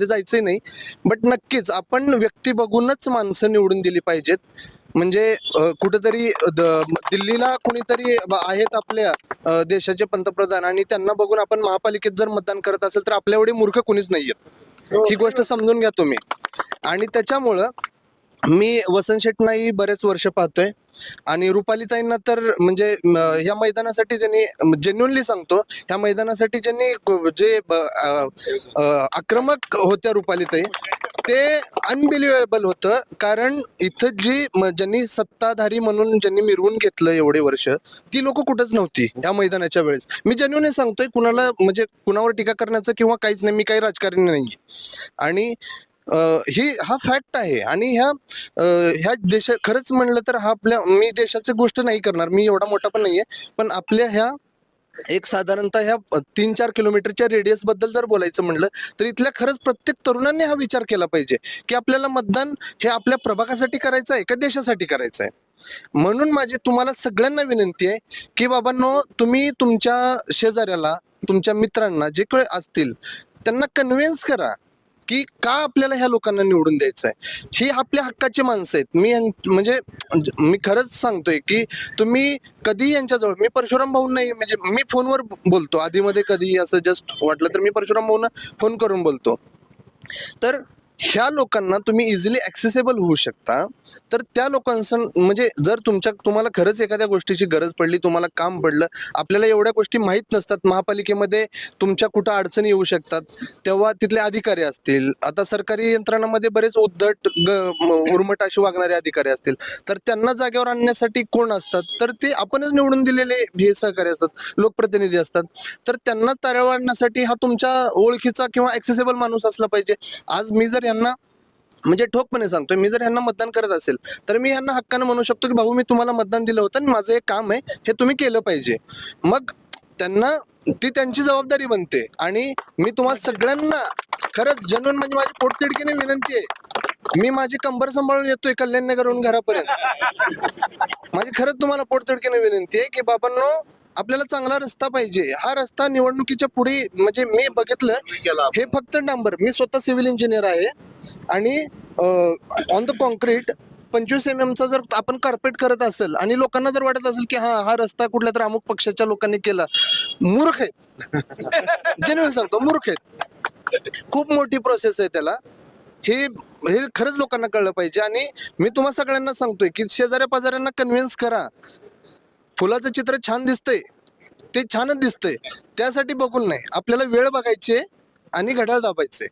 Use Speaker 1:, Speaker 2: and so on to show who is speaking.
Speaker 1: त्याच्यामध्ये जायचंय नाही, बट नक्कीच आपण व्यक्ती बघूनच माणसं निवडून दिली पाहिजेत. म्हणजे कुठेतरी दिल्लीला कुणीतरी आहेत आपल्या देशाचे पंतप्रधान, आणि त्यांना बघून आपण महापालिकेत जर मतदान करत असेल तर आपल्या एवढे मूर्ख कुणीच नाहीये, ही गोष्ट समजून घ्या तुम्ही. आणि त्याच्यामुळं मी वसंत शेटनाही बरेच वर्ष पाहतोय, आणि रुपालीताईंना तर म्हणजे ह्या मैदानासाठी ज्यांनी, जेन्युनली सांगतो, ह्या मैदानासाठी ज्यांनी जे आक्रमक होत्या रुपालीताई, ते अनबिलिव्हेबल होतं. कारण इथं जी ज्यांनी सत्ताधारी म्हणून ज्यांनी मिरवून घेतलं एवढे वर्ष, ती लोक कुठंच नव्हती या मैदानाच्या वेळेस. मी जेन्युनली सांगतोय, कुणाला म्हणजे कुणावर टीका करण्याचं किंवा काहीच नाही, मी काही राजकारणी नाहीये. आणि हा फॅक्ट आहे. आणि ह्या खरंच म्हणलं तर मी देशाची गोष्ट नाही करणार, मी एवढा मोठा पण नाहीये, पण आपल्या ह्या एक साधारणतः ह्या 3-4 किलोमीटरच्या रेडियस बद्दल जर बोलायचं म्हणलं तर इथल्या खरंच प्रत्येक तरुणांनी हा विचार केला पाहिजे की आपल्याला मतदान हे आपल्या प्रभागासाठी करायचं आहे का देशासाठी करायचं आहे. म्हणून माझी तुम्हाला सगळ्यांना विनंती आहे की बाबांनो, तुम्ही तुमच्या शेजाऱ्याला, तुमच्या मित्रांना जे काही असतील त्यांना कन्व्हिन्स करा की का आपल्याला ह्या लोकांना निवडून द्यायचं आहे. ही आपल्या हक्काची माणसं आहेत. मी खरंच सांगतोय की तुम्ही कधी यांच्याजवळ, मी परशुराम भाऊ नाही, म्हणजे मी फोनवर बोलतो आधीमध्ये, कधी असं जस्ट वाटलं तर मी परशुराम भाऊंना फोन करून बोलतो. तर ह्या लोकांना तुम्ही इझिली ऍक्सेसेबल होऊ शकता. तर त्या लोकांचं म्हणजे जर तुम्हाला खरंच एखाद्या गोष्टीची गरज पडली, तुम्हाला काम पडलं, आपल्याला एवढ्या गोष्टी माहीत नसतात, महापालिकेमध्ये तुमच्या कुठं अडचणी येऊ शकतात, तेव्हा तिथले अधिकारी असतील, आता सरकारी यंत्रणामध्ये बरेच उद्धट उर्मट अशी वागणारे अधिकारी असतील, तर त्यांना जागेवर आणण्यासाठी कोण असतात, तर ते आपणच निवडून दिलेले हे सहकारी असतात, लोकप्रतिनिधी असतात. तर त्यांना तारळण्यासाठी हा तुमच्या ओळखीचा किंवा ऍक्सेसेबल माणूस असला पाहिजे. आज मी जर यांना म्हणजे ठोकपणे सांगतोय, मी जर यांना मतदान करत असेल तर मी यांना हक्कानं म्हणू शकतो की भाऊ, मी तुम्हाला मतदान दिलं होतं आणि माझं एक काम आहे, हे तुम्ही केलं पाहिजे. मग त्यांना ती त्यांची जबाबदारी बनते. आणि मी तुम्हाला सगळ्यांना खरंच जेन्युइन म्हणजे माझी पोटतिडकीने विनंती आहे, मी माझी कंबर सांभाळून येतोय कल्याणनगरहून घरापर्यंत. माझी खरंच तुम्हाला पोटतिडकीने विनंती आहे की बाबांनो, आपल्याला चांगला रस्ता पाहिजे. हा रस्ता निवडणुकीच्या पुढे, म्हणजे मी बघितलं, हे फक्त डांबर, मी स्वतः सिव्हिल इंजिनियर आहे, आणि ऑन द कॉन्क्रीट 25 mm चा जर आपण कार्पेट करत असेल आणि लोकांना जर वाटत असेल की हा रस्ता कुठल्या तर अमुक पक्षाच्या लोकांनी केला, मूर्ख आहेत. जेन्युइन सांगतो, मूर्ख आहेत. खूप मोठी प्रोसेस आहे त्याला. हे खरंच लोकांना कळलं पाहिजे. आणि मी तुम्हाला सगळ्यांना सांगतोय की शेजाऱ्या पाजाऱ्यांना कन्व्हिन्स करा. फुलाचं चित्र छान दिसतंय, ते छानच दिसतंय, त्यासाठी बघून नाही, आपल्याला वेळ बघायची आणि घड्याळ दाबायचे.